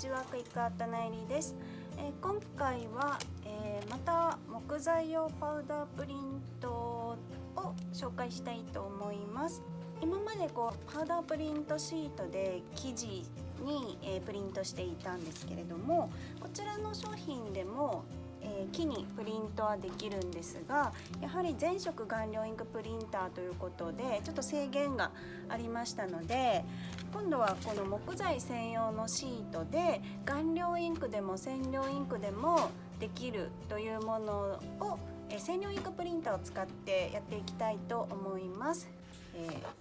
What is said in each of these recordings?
ちは、クイックアットナイリーです。今回は、また木材用パウダープリントを紹介したいと思います。今までパウダープリントシートで生地に、プリントしていたんですけれども、こちらの商品でも木にプリントはできるんですが、やはり全色顔料インクプリンターということでちょっと制限がありましたので、今度はこの木材専用のシートで顔料インクでも染料インクでもできるというものを染料インクプリンターを使ってやっていきたいと思います。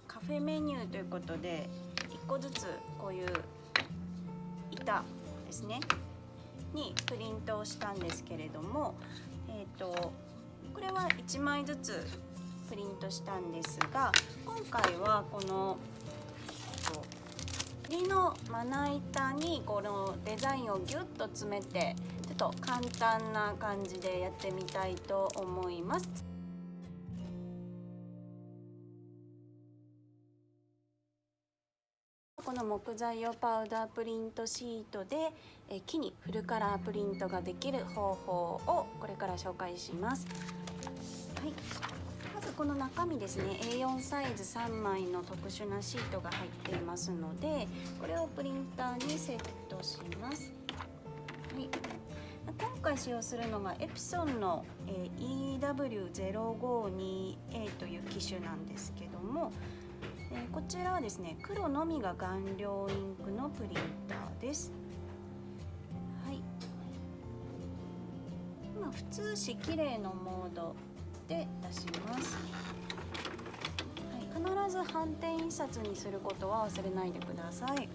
カフェメニューということで1個ずつこういう板ですねにプリントをしたんですけれども、これは1枚ずつプリントしたんですが、今回はこの栗のまな板にこのデザインをギュッと詰めてちょっと簡単な感じでやってみたいと思います。この木材用パウダープリントシートで木にフルカラープリントができる方法をこれから紹介します。はい、まずこの中身ですね、 A4 サイズ3枚の特殊なシートが入っていますので、これをプリンターにセットします。はい、今回使用するのがエプソンの EW052A という機種なんですけども、こちらはですね、黒のみが顔料インクのプリンターです。はい、普通紙きれいのモードで出します。はい、必ず反転印刷にすることは忘れないでください。はい、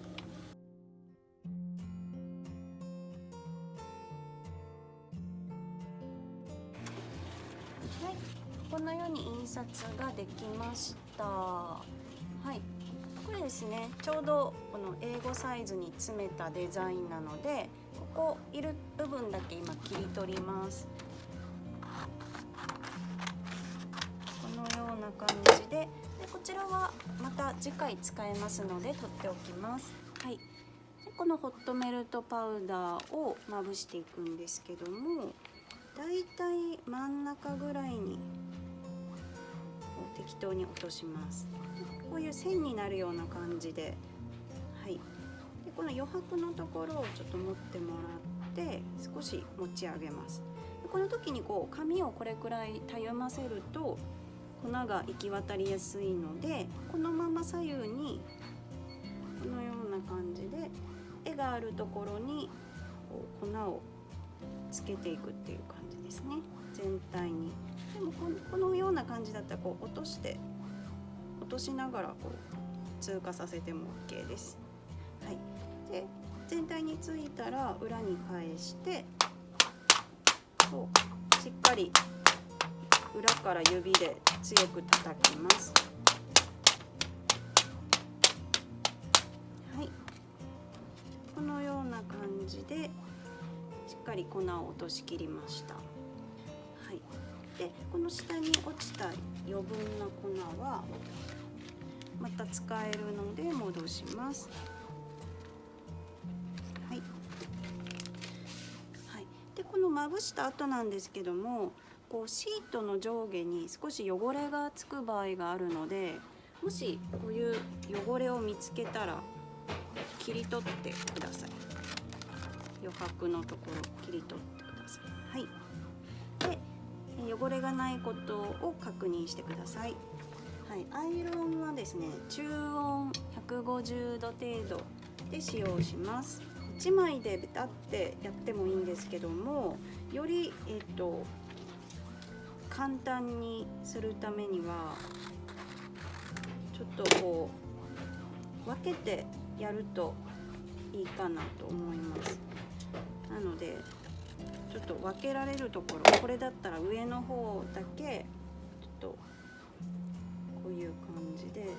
このように印刷ができました。はい、これですね、ちょうどこの英語サイズに詰めたデザインなので、ここいる部分だけ今切り取ります。このような感じで、こちらはまた次回使えますので取っておきます。はい、でこのホットメルトパウダーをまぶしていくんですけども、だいたい真ん中ぐらいに適当に落とします。こういう線になるような感じで、はい、でこの余白のところをちょっと持ってもらって少し持ち上げます。でこの時に紙をこれくらいたゆませると粉が行き渡りやすいので、このまま左右にこのような感じで絵があるところに粉をつけていくっていう感じですね、全体に。でもこのような感じだったら落としながら通過させても OK です。はい、で全体についたら裏に返してしっかり裏から指で強く叩きます。はい、このような感じでしっかり粉を落としきりました。はい、でこの下に落ちた余分な粉はまた使えるので戻します。はい、はい、でこのまぶした後なんですけども、シートの上下に少し汚れがつく場合があるので、もしこういう汚れを見つけたら切り取ってください。余白のところ切り取ってください。はい、で汚れがないことを確認してください。はい、アイロンはですね、中温150度程度で使用します。1枚でベタってやってもいいんですけども、より、簡単にするためにはちょっと分けてやるといいかなと思います。なのでちょっと分けられるところ、これだったら上の方だけちょっとこういう感じで、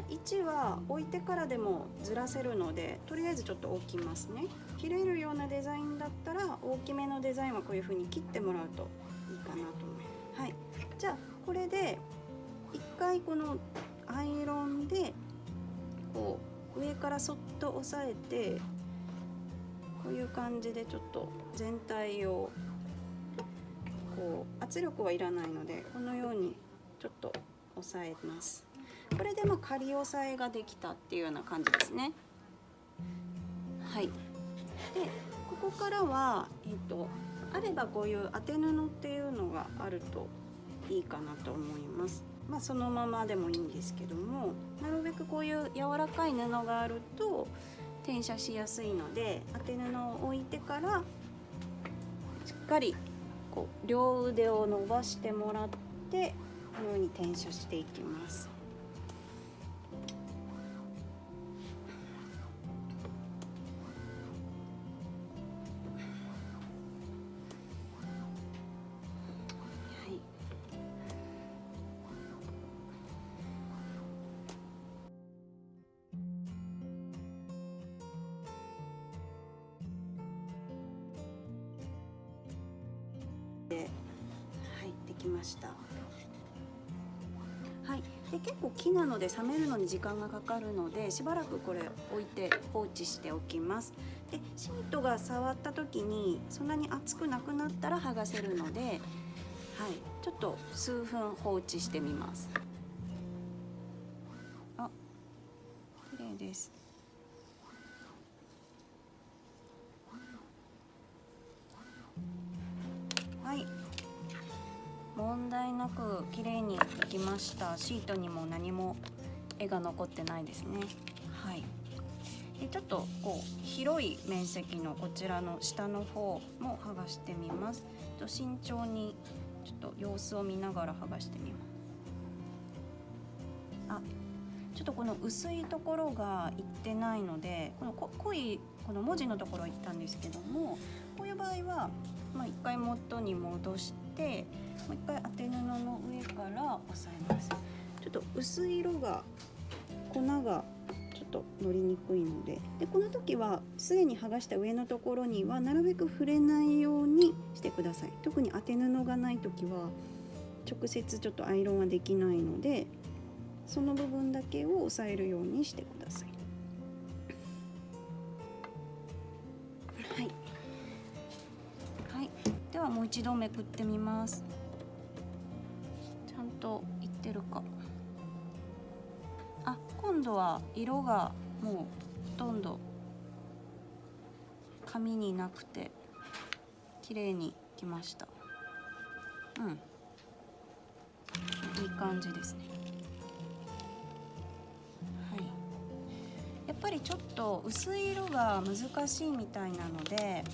位置は置いてからでもずらせるので、とりあえずちょっと置きますね。切れるようなデザインだったら大きめのデザインはこういう風に切ってもらうといいかなと思います。はい、じゃあこれで一回このアイロンで上からそっと押さえてこういう感じでちょっと全体をこう圧力はいらないので、このようにちょっと押さえます。これで仮押さえができたっていうような感じですね。はい。でここからは、あればこういう当て布っていうのがあるといいかなと思います。そのままでもいいんですけども、なるべくこういう柔らかい布があると転写しやすいので、当て布を置いてからしっかりこう両腕を伸ばしてもらって、このように転写していきます。できました。はい、で結構木なので冷めるのに時間がかかるので、しばらくこれ置いて放置しておきます。でシートが触った時にそんなに熱くなくなったら剥がせるので、はい、ちょっと数分放置してみます。あ、綺麗です。はい、問題なく綺麗にできました。シートにも何も絵が残ってないですね。はい。でちょっとこう広い面積のこちらの下の方も剥がしてみます。慎重にちょっと様子を見ながら剥がしてみます。あ、ちょっとこの薄いところがいってないので、この濃いこの文字のところいったんですけども、こういう場合は一回元に戻して、もう一回当て布の上から押さえます。ちょっと薄い色が粉がちょっと乗りにくいので、この時はすでに剥がした上のところにはなるべく触れないようにしてください。特に当て布がない時は直接ちょっとアイロンはできないので、その部分だけを押さえるようにしてください。はい、はい、ではもう一度めくってみます。ちゃんといってるか。あ、今度は色がもうほとんど紙になくて綺麗にきました。いい感じですね。はい、やっぱりちょっと薄い色が難しいみたいなので、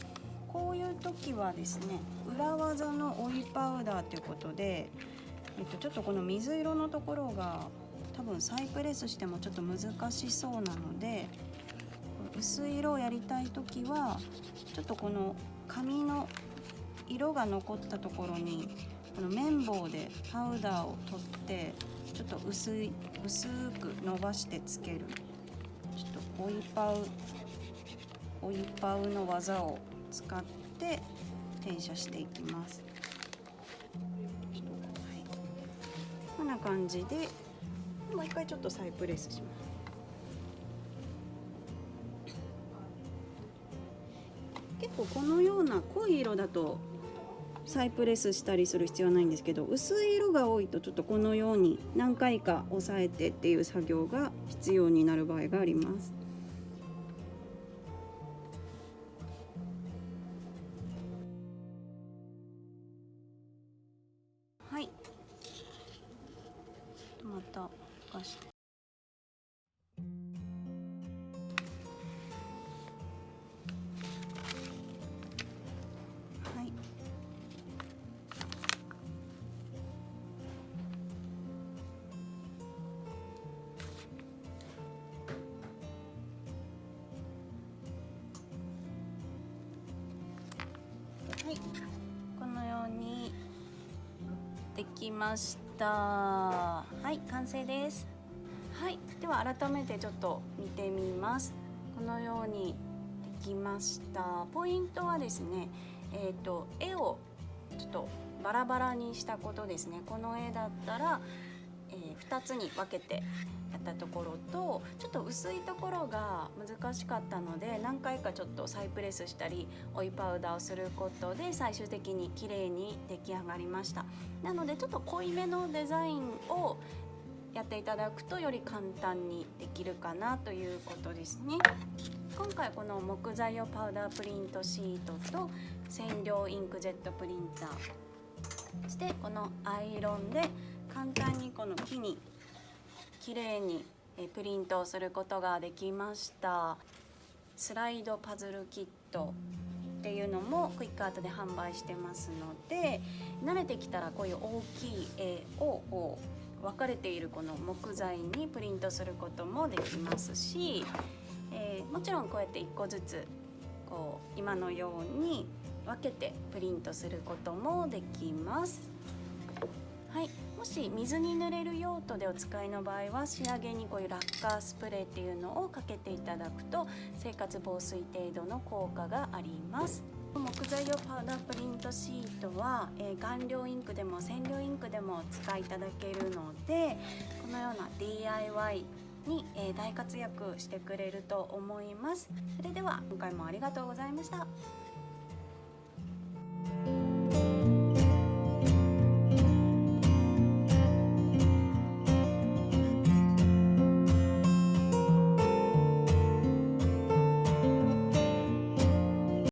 こういう時はですね、裏技の追いパウダーということで、ちょっとこの水色のところが多分再プレスしてもちょっと難しそうなので、薄い色をやりたい時はちょっとこの紙の色が残ったところにこの綿棒でパウダーを取ってちょっと薄く伸ばしてつける、ちょっと追いパウの技を使って転写していきます。こんな感じでもう一回ちょっと再プレスします。結構このような濃い色だと再プレスしたりする必要はないんですけど、薄い色が多いとちょっとこのように何回か押さえてっていう作業が必要になる場合があります。はい、また剥がして、はい、はい、このようにできました。はい、完成です。はい、では改めてちょっと見てみます。このようにできました。ポイントはですね、絵をちょっとバラバラにしたことですね。この絵だったら、2つに分けてやったところと、ちょっと薄いところが難しかったので何回かちょっと再プレスしたり追いパウダーをすることで最終的に綺麗に出来上がりました。なのでちょっと濃いめのデザインをやっていただくとより簡単にできるかなということですね。今回この木材用パウダープリントシートと染料インクジェットプリンター、そしてこのアイロンで簡単にこの木に綺麗にプリントをすることができました。スライドパズルキットっていうのもクイックアートで販売してますので、慣れてきたらこういう大きい絵を分かれているこの木材にプリントすることもできますし、もちろんこうやって1個ずつこう今のように分けてプリントすることもできます。はい、もし水に濡れる用途でお使いの場合は仕上げにこういうラッカースプレーっていうのをかけていただくと生活防水程度の効果があります。木材用パウダープリントシートは、顔料インクでも染料インクでもお使いいただけるので、このような DIY に、大活躍してくれると思います。それでは今回もありがとうございました。